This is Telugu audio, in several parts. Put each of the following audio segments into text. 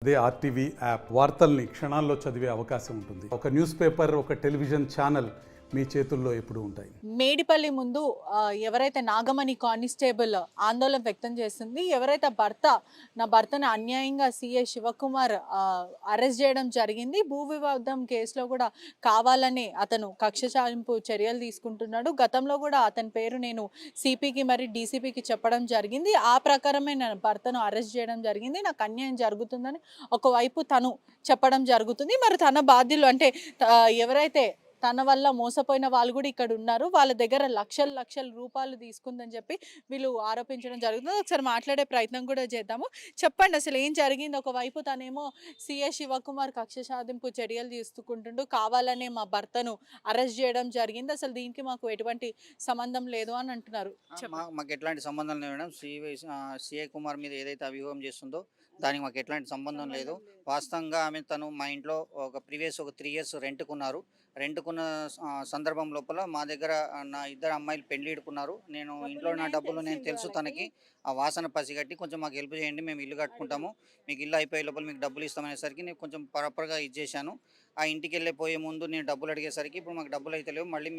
అదే ఆర్టీవీ యాప్ వార్తల్ని క్షణాల్లో చదివే అవకాశం ఉంటుంది. ఒక న్యూస్ పేపర్, ఒక టెలివిజన్ ఛానల్ మీ చేతుల్లో ఎప్పుడూ ఉంటాయి. మేడిపల్లి ముందు ఎవరైతే నాగమణి కానిస్టేబుల్ ఆందోళన వ్యక్తం చేసింది, ఎవరైతే నా భర్తను అన్యాయంగా సిఐ శివకుమార్ అరెస్ట్ చేయడం జరిగింది. భూ వివాదం కేసులో కూడా కావాలని అతను కక్ష సాధింపు చర్యలు తీసుకుంటున్నాడు. గతంలో కూడా అతని పేరు నేను సిపికి మరి డీసీపీకి చెప్పడం జరిగింది. ఆ ప్రకారమే నా భర్తను అరెస్ట్ చేయడం జరిగింది. నాకు అన్యాయం జరుగుతుందని ఒకవైపు తను చెప్పడం జరుగుతుంది. మరి తన బాధ్యులు అంటే ఎవరైతే తన వల్ల మోసపోయిన వాళ్ళు కూడా ఇక్కడ ఉన్నారు, వాళ్ళ దగ్గర లక్షల రూపాయలు తీసుకుందని చెప్పి వీళ్ళు ఆరోపించడం జరుగుతుంది. ఒకసారి మాట్లాడే ప్రయత్నం కూడా చేద్దాము. చెప్పండి, అసలు ఏం జరిగింది? ఒకవైపు తనేమో సిఐ శివకుమార్ కక్ష సాధింపు చర్యలు తీసుకుంటుండు, కావాలనే మా భర్తను అరెస్ట్ చేయడం జరిగింది, అసలు దీనికి మాకు ఎటువంటి సంబంధం లేదు అని అంటున్నారు. మాకు ఎట్లాంటి సంబంధం లేదు మేడం. సిఐ కుమార్ మీద ఏదైతే అభియోగం చేస్తుందో దానికి మాకు ఎట్లాంటి సంబంధం లేదు. వాస్తవంగా తను మా ఇంట్లో ఒక ప్రీవియస్ 3 years రెంట్కున్న సందర్భం లోపల మా దగ్గర నా 2 అమ్మాయిలు పెళ్లిడుకున్నారు. నేను ఇంట్లో నా డబ్బులు నేను తెలుసు తనకి, ఆ వాసన పసిగట్టి కొంచెం మాకు హెల్ప్ చేయండి, మేము ఇల్లు కట్టుకుంటాము, మీకు ఇల్లు అయిపోయే లోపల మీకు డబ్బులు ఇస్తామనేసరికి నేను కొంచెం ప్రాపర్గా ఇచ్చేసాను. ఆ ఇంటికి వెళ్ళిపోయే ముందు నేను డబ్బులు అడిగేసరికి ఇప్పుడు మాకు డబ్బులు అయితే లేవు. మళ్ళీ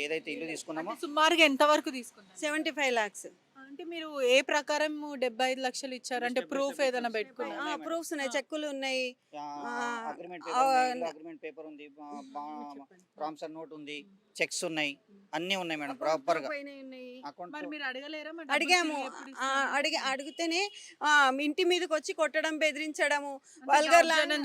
ఏదైతే ఇల్లు తీసుకున్నామో సుమారుగా ఎంత వరకు తీసుకున్నారు? 75 lakhs. అంటే మీరు ఏ ప్రకారం 75 లక్షలు ఇచ్చారు? అంటే ప్రూఫ్ ఏదైనా పెట్టుకున్నారు? ప్రూఫ్స్ ఉన్నాయి, చెక్కులు ఉన్నాయి, అగ్రిమెంట్ పేపర్ ఉంది, ప్రామిసర్ నోట్ ఉంది, చెక్స్ ఉన్నాయి, అన్ని ఉన్నాయి మేడం ప్రాపర్ గా. మరి మీరు అడగలేరా? అడిగాము, అడిగితేనే ఇంటి మీదకి వచ్చి కొట్టడం, బెదిరించడము,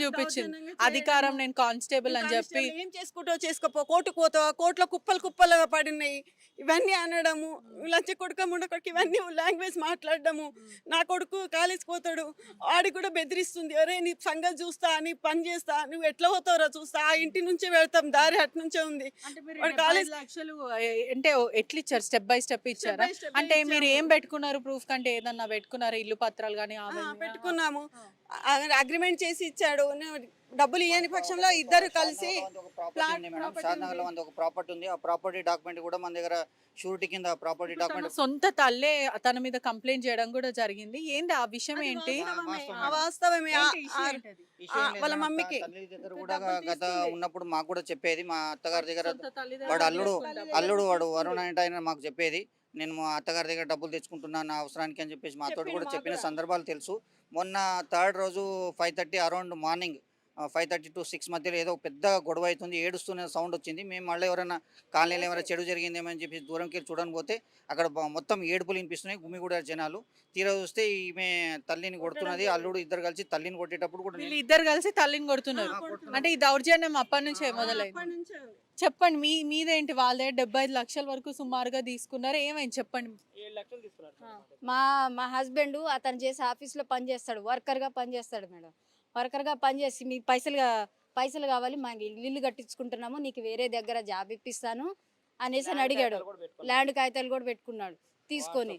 చూపించింది అధికారం, నేను కానిస్టేబుల్ అని చెప్పి ఏం చేసుకుంటావు చేసుకోపో, కోర్టుకు పోతావా, కోర్టులో కుప్పలుగా పడినాయి, ఇవన్నీ అనడము, లంచ కొడుక ముండ కొడుకు ఇవన్నీ లాంగ్వేజ్ మాట్లాడడము. నా కొడుకు కాలేజ్కి పోతాడు, ఆడి కూడా బెదిరిస్తుంది, అరే నీ సంగతి చూస్తా, నీ పని చేస్తా, నువ్వు ఎట్లా పోతావురా చూస్తా, ఆ ఇంటి నుంచే వెళ్తాం, దారి అటు నుంచే ఉంది. కాలేజ్ లక్షలు అంటే ఎట్లా ఇచ్చారు? స్టెప్ బై స్టెప్ ఇచ్చారా? అంటే మీరు ఏం పెట్టుకున్నారు ప్రూఫ్? కంటే ఏదన్నా పెట్టుకున్నారు? ఇల్లు పత్రాలు కానీ పెట్టుకున్నాము, అగ్రిమెంట్ చేసి ఇచ్చాడు. డబ్బులు ఇవ్వని పక్షంలో ఇద్దరు కలిసి ఒక ప్రాపర్టీ ఉంది, ఆ ప్రాపర్టీ డాక్యుమెంట్ కూడా మన దగ్గర షూరిటీ కింద ప్రాపర్టీ డాక్యుమెంట్. సొంత తల్లే తన మీద కంప్లైంట్ చేయడం కూడా జరిగింది. ఏంటి ఆ విషయం? ఏంటి వాస్తవమే? వాళ్ళ మమ్మీకి తల్లి దగ్గర కూడా గత ఉన్నప్పుడు మాకు కూడా చెప్పేది, మా అత్తగారి దగ్గర వాడు అల్లుడు వాడు వరుణ్ అంటే ఆయన మాకు చెప్పేది, నేను మా అత్తగారి దగ్గర డబ్బులు తెచ్చుకుంటున్నాను నా అవసరానికి అని చెప్పేసి మాతో కూడా చెప్పిన సందర్భాలు తెలుసు. మొన్న 3rd రోజు 5:30 అరౌండ్ మార్నింగ్ 5:30 to 6 మధ్యలో ఏదో పెద్ద గొడవ అవుతుంది, ఏడుస్తూనే సౌండ్ వచ్చింది. మేము మళ్ళీ ఎవరైనా కాలనీలో ఏమైనా చెడు జరిగిందేమో అని చెప్పి దూరంకి వెళ్ళి చూడని పోతే అక్కడ మొత్తం ఏడుపులు వినిపిస్తున్నాయి, గుమిగూడ జనాలు. తీరా చూస్తే ఈమె తల్లిని కొడుతున్నది, అల్లుడు ఇద్దరు కలిసి తల్లిని కొట్టేటప్పుడు కూడా ఇద్దరు కలిసి తల్లిని కొడుతున్నారు. అంటే ఈ దౌర్జన్యం అప్పటి నుంచే మొదలైంది. చెప్పండి, మీదేంటి? వాళ్ళ 75 లక్షల వరకు సుమారుగా తీసుకున్నారు, ఏమైంది చెప్పండి. 7 లక్షలు తీసుకున్నారు. మా హస్బెండ్ అతను చేసే ఆఫీస్లో పనిచేస్తాడు, వర్కర్గా పనిచేస్తాడు మేడం. వర్కర్గా పనిచేసి మీకు పైసలు కావాలి, మాకు ఇల్లు కట్టించుకుంటున్నాము, నీకు వేరే దగ్గర జాబ్ ఇప్పిస్తాను అనేసి అని అడిగాడు. ల్యాండ్ కాగితాలు కూడా పెట్టుకున్నాడు, తీసుకొని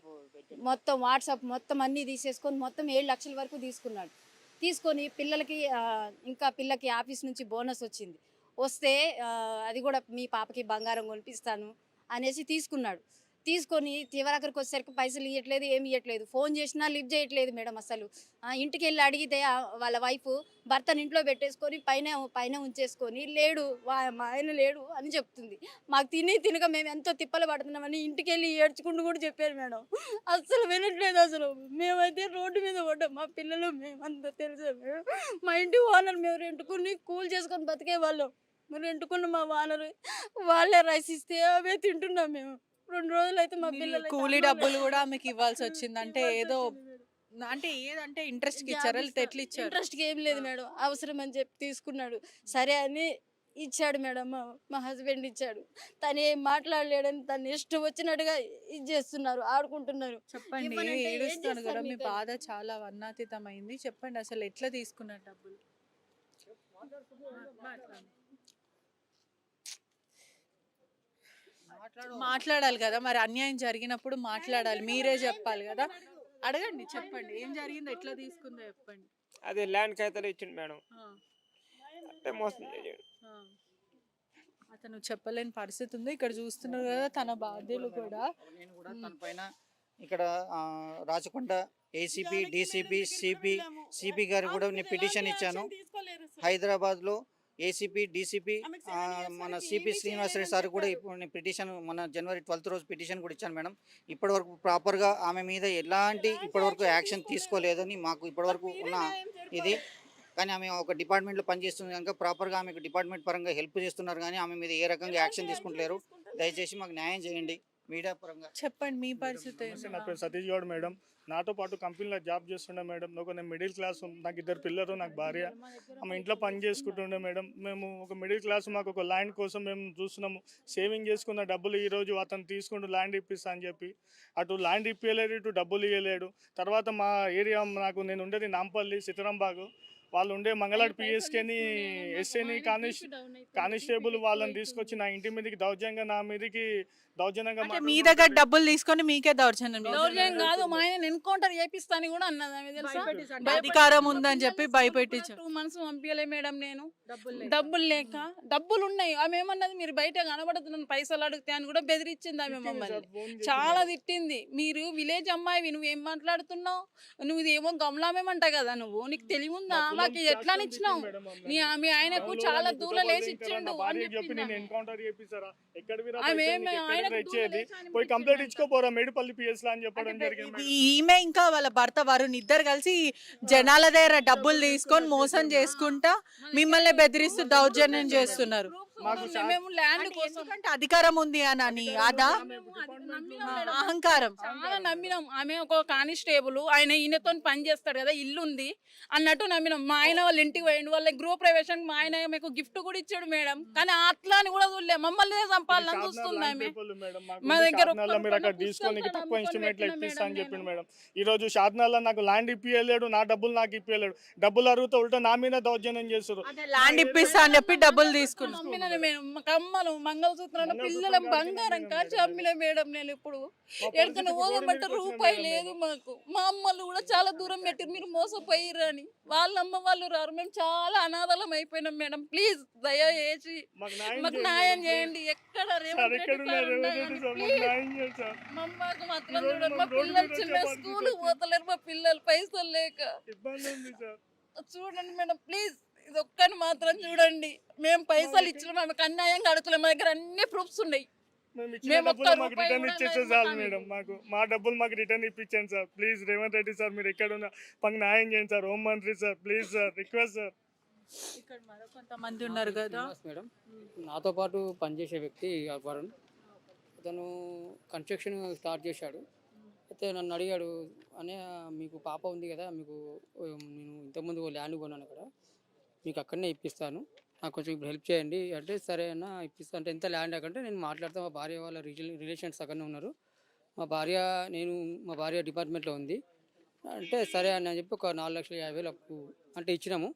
మొత్తం వాట్సాప్ మొత్తం అన్నీ తీసేసుకొని మొత్తం 7 లక్షల వరకు తీసుకున్నాడు. తీసుకొని పిల్లకి ఆఫీస్ నుంచి బోనస్ వస్తే అది కూడా మీ పాపకి బంగారం కొనిపిస్తాను అనేసి తీసుకున్నాడు. తీసుకొని చివరికి వచ్చేసరికి పైసలు ఇవ్వట్లేదు, ఏమి ఇవ్వట్లేదు. ఫోన్ చేసినా లిఫ్ట్ చేయట్లేదు మేడం. అసలు ఇంటికి వెళ్ళి అడిగితే వాళ్ళ వైఫ్ భర్తను ఇంట్లో పెట్టేసుకొని పైన ఉంచేసుకొని మా ఆయన లేడు అని చెప్తుంది. మాకు తినక మేము ఎంతో తిప్పలు పడుతున్నామని ఇంటికి వెళ్ళి ఏడ్చుకుంటూ కూడా చెప్పారు మేడం. అస్సలు వినట్లేదు. అసలు మేమైతే రోడ్డు మీద పడ్డాం, మా పిల్లలు మేమంతా తెలుసా మేడం. మా ఇంటి ఓనర్ మేము రెంటుకుని కూల్ చేసుకొని బతికే వాళ్ళం. మేము రెంటుకున్న మా ఓనర్ వాళ్ళే రైస్ ఇస్తే అవే తింటున్నాం మేము. 2 రోజులు అయితే మా పిల్లలు కూలీ డబ్బులు కూడా మీకు ఇవ్వాల్సి వచ్చింది. అంటే ఏదంటే ఇంట్రెస్ట్ కి ఇచ్చారా? ఎట్లా ఇచ్చారు? ఇంట్రెస్ట్ కి ఏం లేదు మేడం, అవసరం అని చెప్పి తీసుకున్నాడు. సరే అని ఇచ్చాడు మేడం, మా హస్బెండ్ ఇచ్చాడు. తను ఏం మాట్లాడలేడని తను ఇష్టం వచ్చినట్టుగా ఇది చేస్తున్నారు, ఆడుకుంటున్నారు. చెప్పండి, ఏడుస్తాను కదా, మీ బాధ చాలా వర్ణాతీతమైంది. చెప్పండి, అసలు ఎట్లా తీసుకున్నారు డబ్బులు? మాట్లాడాలి కదా, మరి అన్యాయం జరిగినప్పుడు మాట్లాడాలి, మీరే చెప్పాలి కదా. అడగండి, చెప్పండి ఏం జరిగిందో, ఎట్లా తీసుకుందో చెప్పండి. అదే ల్యాండ్ కాగితాలు ఇచ్చింది మేడం, మోసం అతను చెప్పలేని పరిస్థితి ఉంది. ఇక్కడ చూస్తున్నారు కదా తన బాధ్యులు కూడా. నేను కూడా తన పైన ఇక్కడ రాచకొండ ఏసీపీ డీసీపీ సిపి గారు కూడా నేను పిటిషన్ ఇచ్చాను. హైదరాబాద్లో ఏసీపీ డీసీపీ మన సిపి శ్రీనివాసరెడ్డి సార్ కూడా ఇప్పుడు నేను పిటిషన్ మన జనవరి 12th రోజు పిటిషన్ కూడా ఇచ్చాను మేడం. ఇప్పటివరకు ప్రాపర్గా ఆమె మీద ఎలాంటి ఇప్పటివరకు యాక్షన్ తీసుకోలేదని మాకు ఇప్పటివరకు ఉన్న ఇది. కానీ ఆమె ఒక డిపార్ట్మెంట్లో పనిచేస్తుంది కనుక ప్రాపర్గా ఆమెకు డిపార్ట్మెంట్ పరంగా హెల్ప్ చేస్తున్నారు, కానీ ఆమె మీద ఏ రకంగా యాక్షన్ తీసుకుంటలేరు. దయచేసి మాకు న్యాయం చేయండి మీడియా పరంగా. చెప్పండి మీ పరిస్థితి ఏంటి? నా పేరు సతీష్ గౌడ్ మేడం. నాతో పాటు కంపెనీలో జాబ్ చేస్తుండే మేడం. నేను మిడిల్ క్లాస్, నాకు 2 పిల్లలు, నాకు భార్య. ఆమె ఇంట్లో పని చేసుకుంటుండే మేడం. మేము ఒక మిడిల్ క్లాస్, మాకు ఒక ల్యాండ్ కోసం మేము చూస్తున్నాము. సేవింగ్ చేసుకున్న డబ్బులు ఈరోజు అతను తీసుకుంటూ ల్యాండ్ ఇప్పిస్తా అని చెప్పి అటు ల్యాండ్ ఇప్పించలేడు, ఇటు డబ్బులు ఇవ్వలేడు. తర్వాత మా ఏరియా, నేను ఉండేది నాంపల్లి సీతారాంబాగు, వాళ్ళు ఉండే మంగళాడు పిఎస్కేని ఎస్ఏని కానిస్టేబుల్ వాళ్ళని తీసుకొచ్చి నా ఇంటి మీదకి నా మీదకి దౌర్జన్యంగా అంటే మీ దగ్గర డబ్బులు తీసుకొని మీకే దౌర్జన్యం దౌర్జన్యం కాదు, మా ఆయన ఎన్కౌంటర్ చేపిస్తాను కూడా అన్నది ఆమె తెలుసా. అధికారం ఉందని చెప్పి భయపెట్టించారు. 2 months పంపించలే మేడం నేను, డబ్బులు లేక. డబ్బులు ఉన్నాయి, ఆమె ఏమన్నది మీరు బయట కనబడుతున్నాను పైసలు అడిగితే అని కూడా బెదిరించింది ఆమె మమ్మల్ని. చాలా తిట్టింది. మీరు విలేజ్ అమ్మాయివి, నువ్వేం మాట్లాడుతున్నావు, నువ్వు ఇదేమో గమలామేమంట కదా, నువ్వు నీకు తెలివి ఉందా, మాకు ఎట్లా ఇచ్చినావు, మీ ఆయనకు చాలా దూరం లేచి ఇచ్చిండు అని చెప్పింది. పోయి కంప్లైంట్ ఇచ్చుకోపోరా మేడిపల్లి పిఎస్ అని చెప్పడం జరిగింది. ఈమె ఇంకా వాళ్ళ భర్త వరుణ్ ఇద్దరు కలిసి జనాల దగ్గర డబ్బులు తీసుకొని మోసం చేసుకుంటా మిమ్మల్ని బెదిరిస్తూ దౌర్జన్యం చేస్తున్నారు. మేము ల్యాండ్ కోసం ఎందుకంటే అధికారం ఉంది అని అదా అహంకారం. చాలా నమ్మినాం. ఆమె ఒక కానిస్టేబుల్, ఆయన ఈయనతో పని చేస్తాడు కదా, ఇల్లు ఉంది అన్నట్టు నమ్మినాం. మా ఆయన వాళ్ళ ఇంటికి పోయిండు, వాళ్ళ గృహ ప్రవేశానికి మా ఆయన మీకు గిఫ్ట్ కూడా ఇచ్చాడు మేడం. కానీ అట్లా అని కూడా చూడలే, మమ్మల్ని చంపాలని చూస్తుంది ఆమె. మా దగ్గర మీరు అక్కడ తీసుకొని తక్కువ ఇన్స్ట్రుమెంట్లు ఇప్పిస్తా అని చెప్పిండు మేడం. ఈ రోజు షాద్నాల్లో నాకు ల్యాండ్ ఇప్పియలేడు, నా డబ్బులు నాకు ఇప్పియలేడు. డబ్బులు అరుగుతూ ఉల్టా నా మీద దౌర్జన్యం చేస్తారు. ల్యాండ్ ఇప్పిస్తా అని చెప్పి డబ్బులు తీసుకున్నాం. కమ్మలు మంగళసూత్రాలు పిల్లల బంగారం కాచి అమ్మిన మేడం. నేను ఇప్పుడు ఎక్కడికైనా పోదామంటే రూపాయి లేదు మాకు. మా అమ్మలు కూడా చాలా దూరం పెట్టారు, మీరు మోసపోయిర్రు అని. వాళ్ళ అమ్మ వాళ్ళు రారు, మేము చాలా అనాథలం అయిపోయినాం మేడం. ప్లీజ్ దయచేసి మాకు న్యాయం చేయండి. ఎక్కడ మమ్మకు మాత్రం చూడండి, మా పిల్లలు చిన్న స్కూల్ పోతలేరు, మా పిల్లలు పైసలు లేక చూడండి మేడం. ప్లీజ్ ఇది ఒక్కని మాత్రం చూడండి. మేము పైసలు ఇచ్చినాం, ఆమెకు అన్యాయంగా అడుగుతున్నాం. మా దగ్గర అన్ని ప్రూఫ్స్ ఉన్నాయి. మా డబ్బులు మాకు రిటర్న్ ఇప్పించండి sir please. Revanth Reddy sir మీరు ఎక్కడ ఉన్నా మాకు న్యాయం చేయండి సార్. హోమ్ మంత్రి sir please sir, request sir. ఇక్కడ మరో కొంతమంది ఉన్నారు కదా మేడం. నాతో పాటు పనిచేసే వ్యక్తి వరుణ్, అతను కన్స్ట్రక్షన్ స్టార్ట్ చేశాడు. అయితే నన్ను అడిగాడు, అనే మీకు పాప ఉంది కదా, మీకు నేను ఇంతకుముందు ల్యాండ్ కొన్నాను అక్కడ, మీకు అక్కడనే ఇప్పిస్తాను, నాకు కొంచెం ఇప్పుడు హెల్ప్ చేయండి అంటే, సరే అన్న ఇప్పిస్తాను అంటే ఎంత ల్యాండ్ అకంటే నేను మాట్లాడతాను. మా భార్య వాళ్ళ రిలేషన్స్ అక్కడనే ఉన్నారు, మా భార్య డిపార్ట్మెంట్లో ఉంది అంటే, సరే అని చెప్పి ఒక 4,50,000 అప్పు అంటే ఇచ్చినాము.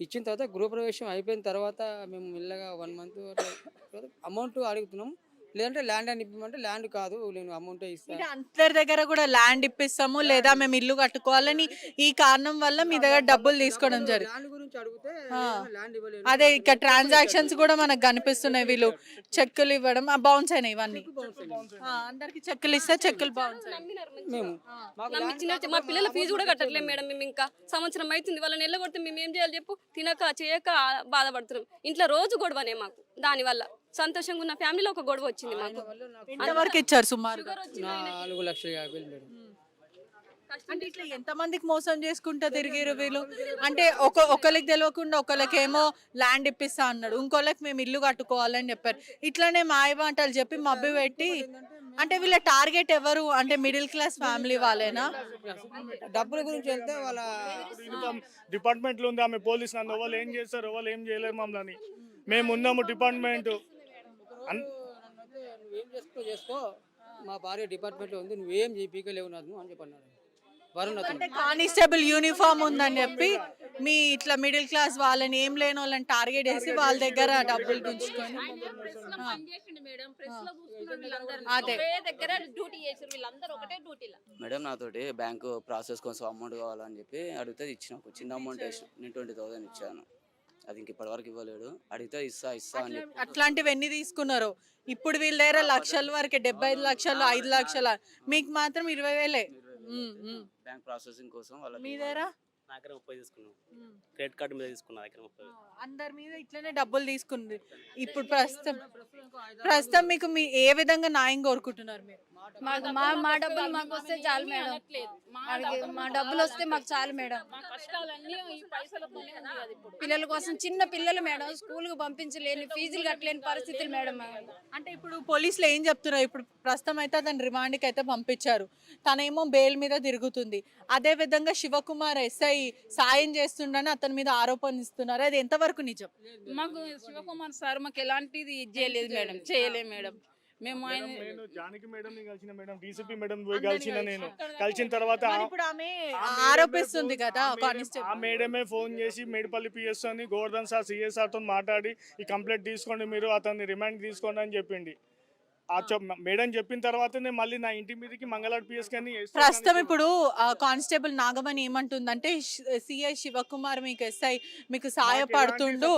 ఇచ్చిన తర్వాత గృహప్రవేశం అయిపోయిన తర్వాత మేము మెల్లగా 1 month అమౌంట్ అడుగుతున్నాము. లేదంటే ల్యాండ్ అని ఇప్పమంటే, ల్యాండ్ కాదు నేను అమౌంట్ ఇస్తాను. అందరి దగ్గర కూడా ల్యాండ్ ఇప్పిస్తాము లేదా మేము ఇల్లు కట్టుకోవాలని ఈ కారణం వల్ల మీ దగ్గర డబ్బులు తీసుకోవడం జరిగింది. ల్యాండ్ గురించి అడిగితే ల్యాండ్ ఇవ్వలేదు. అదే ఇక్కడ ట్రాన్సాక్షన్స్ కూడా మనకు కనిపిస్తున్నాయి. వీళ్ళు చెక్కులు ఇవ్వడం బౌన్స్ అయినాయి. ఇవన్నీ అందరికి చెక్కులు ఇస్తే చెక్కులు బౌన్స్ మేము మా పిల్లల ఫీజు కూడా కట్టట్లేదు మేడం. మేము ఇంకా సంవత్సరం అవుతుంది, వాళ్ళని వెళ్ళగొడితే మేము ఏం చేయాలి చెప్పు. తినక చేయక బాధపడుతున్నాం. ఇంట్లో రోజు గొడవనే మాకు. దానివల్ల సంతోషంగా ఉన్న ఫ్యామిలీలో ఒక గొడవ వచ్చింది మాకు. ఎంతవరకు ఇచ్చారు సుమారు? 4,50,000 మేడం. అంటే ఇట్లా ఎంతమందికి మోసం చేసుకుంటా తిరిగిరు వీళ్ళు? అంటే ఒకరికి తెలియకుండా ఒకరికేమో ల్యాండ్ ఇప్పిస్తా అన్నాడు, ఇంకోళ్ళకి మేము ఇల్లు కట్టుకోవాలని చెప్పారు. ఇట్లానే మాయ మాటలు చెప్పి మబ్బి పెట్టి, అంటే వీళ్ళ టార్గెట్ ఎవరు అంటే మిడిల్ క్లాస్ ఫ్యామిలీ వాళ్ళేనా? డబ్బుల గురించి వెళ్తే వాళ్ళ డిపార్ట్మెంట్లో ఉంది ఆమె పోలీస్. నన్ను వాళ్ళు ఏం చేస్తారు, వాళ్ళు ఏం చేయలేరు మమ్మల్ని. మేము ఉన్నాము డిపార్ట్మెంట్. నువ్వేం చేసుకో, మా భార్య డిపార్ట్మెంట్లో ఉంది, నువ్వేం పీకలేవు నాకు అని చెప్పన్నాడు వరుణ్. అంటే కానిస్టేబుల్ యూనిఫామ్ ఉందని చెప్పి మీ ఇట్లా మిడిల్ క్లాస్ వాళ్ళని, ఏం లేని వాళ్ళని టార్గెట్ చేసి వాళ్ళ దగ్గర డబ్బులు గుంజుకొని అదే మేడం నాతోటి బ్యాంకు ప్రాసెస్ కోసం అమౌంట్ కావాలని చెప్పి అడిగితే ఇచ్చిన, ఒక చిన్న అమౌంట్ వేసిన, నేను 20,000 ఇచ్చాను. అది ఇంక ఇప్పటివరకు ఇవ్వలేడు. అడిగితే ఇస్తా అని చెప్పి. అట్లాంటివి ఎన్ని తీసుకున్నారు? ఇప్పుడు వీళ్ళ దగ్గర లక్షల వరకు 75 లక్షలు 5 లక్షల, మీకు మాత్రం 20,000. బ్యాంక్ ప్రాసెసింగ్ కోసం వాళ్ళకి మీ దగ్గర నా దగ్గర 30 తీసుకున్నాం, క్రెడిట్ కార్డు మీద తీసుకున్నా దగ్గర 30. అందరి మీద ఇట్లనే డబ్బులు తీసుకుంది. ఇప్పుడు ప్రస్తుతం మీకు మీ ఏ విధంగా న్యాయం కోరుకుంటున్నారు మీరు? మాకు మా డబ్బులు మాకు వస్తే చాలు మేడం. మా డబ్బులు వస్తే మాకు చాలు మేడం. పిల్లల కోసం, చిన్న పిల్లలు మేడం, స్కూల్ కు పంపించలేని, ఫీజులు కట్టలేని పరిస్థితులు మేడం. అంటే ఇప్పుడు పోలీసులు ఏం చెప్తున్నారు? ఇప్పుడు ప్రస్తుతం అయితే అతను రిమాండ్కి అయితే పంపించారు, తనేమో బెయిల్ మీద తిరుగుతుంది. అదే విధంగా శివకుమార్ ఎస్ఐ సాయం చేస్తుండని అతని మీద ఆరోపణిస్తున్నారు. అది ఎంతవరకు నిజం? మాకు శివకుమార్ సార్ మాకు ఎలాంటిది ఇది చేయలేదు మేడం, చేయలేదు మేడం. మేము ఆయన నేను జానకి మేడం ని కలిసిన మేడం, డీసీపీ మేడం పోయి కలిసిన. నేను కలిసిన తర్వాత మరి ఇప్పుడు ఆమె ఆరోపిస్తుంది కదా ఆ కానిస్టేబుల్. మేడమే ఫోన్ చేసి మేడిపల్లి పిఎస్ అని గోవర్ధన్ సార్ సిఎస్ఆర్ తో మాట్లాడి ఈ కంప్లైంట్ తీసుకోండి, మీరు అతన్ని రిమాండ్ తీసుకోండి అని చెప్పింది. మేడం చెప్పిన తర్వాతనే మళ్ళీ నా ఇంటి మీదకి మంగళాడు పిఎస్ కానీ ప్రస్తుతం ఇప్పుడు కానిస్టేబుల్ నాగమణి ఏమంటుందంటే సిఐ శివకుమార్ మీకు ఎస్ఐ మీకు సహాయపడుతుండు,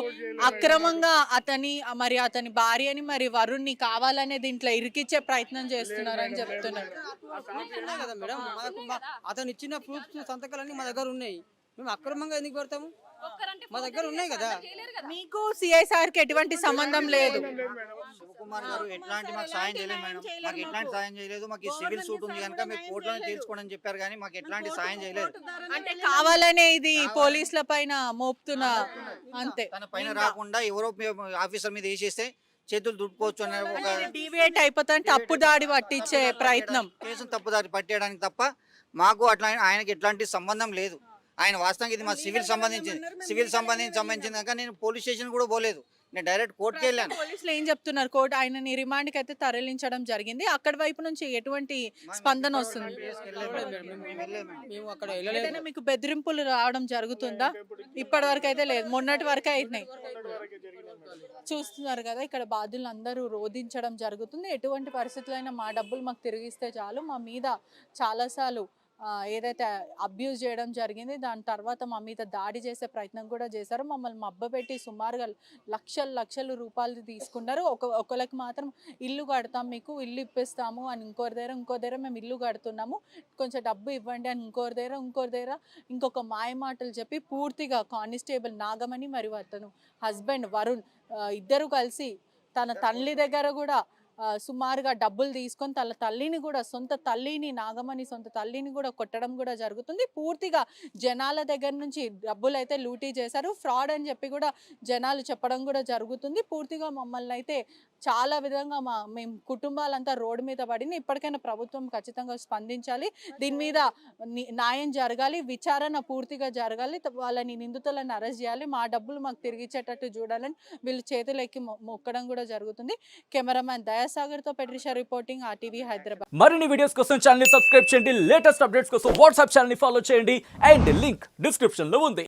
అక్రమంగా అతని భార్యని మరి వరుణ్ని కావాలనే దీంట్లో ఇరికిచ్చే ప్రయత్నం చేస్తున్నారని చెప్తున్నారు. కదా మేడం, అతను ఇచ్చిన ప్రూఫ్స్ సంతకాలన్నీ మా దగ్గర ఉన్నాయి. మేము అక్రమంగా ఎందుకు పెడతాము? మా దగ్గర ఉన్నాయి కదా. మీకు సిఐ సార్ కి ఎటువంటి సంబంధం లేదు. శివకుమార్ గారు ఎట్లాంటి మాకు సాయం చేయలేదు మేడం, మాకు ఎట్లాంటి సాయం చేయలేదు. మాకు సివిల్ సూట్ ఉంది కనుక మీరు కోర్టులో తీర్చుకోండి అని చెప్పారు, కానీ మాకు ఎట్లాంటి సాయం చేయలేదు. అంటే కావాలనే ఇది పోలీసుల పైన మోపుతున్నా అంతే. తన పైన రాకుండా ఎవరో ఆఫీసర్ మీద వేసేస్తే చేతులు దుడుకోవచ్చు అనే ఒక డివియేట్ అయిపోతుంటే తప్పు దాడి పట్టించే ప్రయత్నం, కేసును తప్పుదారి పట్టేయడానికి తప్ప మాకు అట్లా ఆయనకి ఎట్లాంటి సంబంధం లేదు. ఆయన వాస్తవానికి ఇది మా సివిల్ సంబంధించింది కనుక నేను పోలీస్ స్టేషన్ కూడా పోలేదు, నేను డైరెక్ట్ కోర్టుకి వెళ్ళాను. పోలీసులు ఏం చెప్తున్నారు? కోర్టు ఆయనని రిమాండ్కి అయితే తరలించడం జరిగింది. అక్కడి వైపు నుంచి ఎటువంటి స్పందన వస్తుంది? మేము అక్కడ ఏదైనా మీకు బెదిరింపులు రావడం జరుగుతుందా? ఇప్పటి వరకు అయితే లేదు, మొన్నటి వరకు అయినాయి. చూస్తున్నారు కదా, ఇక్కడ బాధ్యులు అందరూ రోధించడం జరుగుతుంది. ఎటువంటి పరిస్థితులైనా మా డబ్బులు మాకు తిరిగిస్తే చాలు, మా మీద చాలాసార్లు ఏదైతే అబ్యూజ్ చేయడం జరిగింది, దాని తర్వాత మా మీద దాడి చేసే ప్రయత్నం కూడా చేశారు. మమ్మల్ని మబ్బపెట్టి సుమారుగా లక్షల రూపాయలు తీసుకున్నారు. ఒకరికి మాత్రం ఇల్లు కడతాం, మీకు ఇల్లు ఇప్పిస్తాము అని ఇంకో దగ్గర మేము ఇల్లు కడుతున్నాము, కొంచెం డబ్బు ఇవ్వండి అని ఇంకొక దగ్గర ఇంకొక మాయమాటలు చెప్పి పూర్తిగా కానిస్టేబుల్ నాగమణి మరియు అతను హస్బెండ్ వరుణ్ ఇద్దరు కలిసి తన తల్లి దగ్గర కూడా సుమారుగా డబ్బులు తీసుకొని తన తల్లిని కూడా నాగమణి సొంత తల్లిని కూడా కొట్టడం కూడా జరుగుతుంది. పూర్తిగా జనాల దగ్గర నుంచి డబ్బులు అయితే లూటీ చేశారు, ఫ్రాడ్ అని చెప్పి కూడా జనాలు చెప్పడం కూడా జరుగుతుంది. పూర్తిగా మమ్మల్ని అయితే చాలా విధంగా మేము కుటుంబాలంతా రోడ్డు మీద పడింది. ఇప్పటికైనా ప్రభుత్వం ఖచ్చితంగా స్పందించాలి, దీని మీద న్యాయం జరగాలి, విచారణ పూర్తిగా జరగాలి, వాళ్ళని నిందితులను అరెస్ట్ చేయాలి, మా డబ్బులు మాకు తిరిగి ఇచ్చేటట్టు చూడాలని వీళ్ళు చేతులెక్కి మొక్కడం కూడా జరుగుతుంది. కెమెరామ్యాన్ దయాసాగర్ తో పెట్రిషా రిపోర్టింగ్, RTV హైదరాబాద్. మరిన్ని వీడియోస్ కోసం ఛానల్ ని సబ్స్క్రైబ్ చేయండి, లేటెస్ట్ అప్డేట్స్ కోసం వాట్సాప్ ఛానల్ ని ఫాలో చేయండి, అండ్ లింక్ డిస్క్రిప్షన్ లో ఉంది.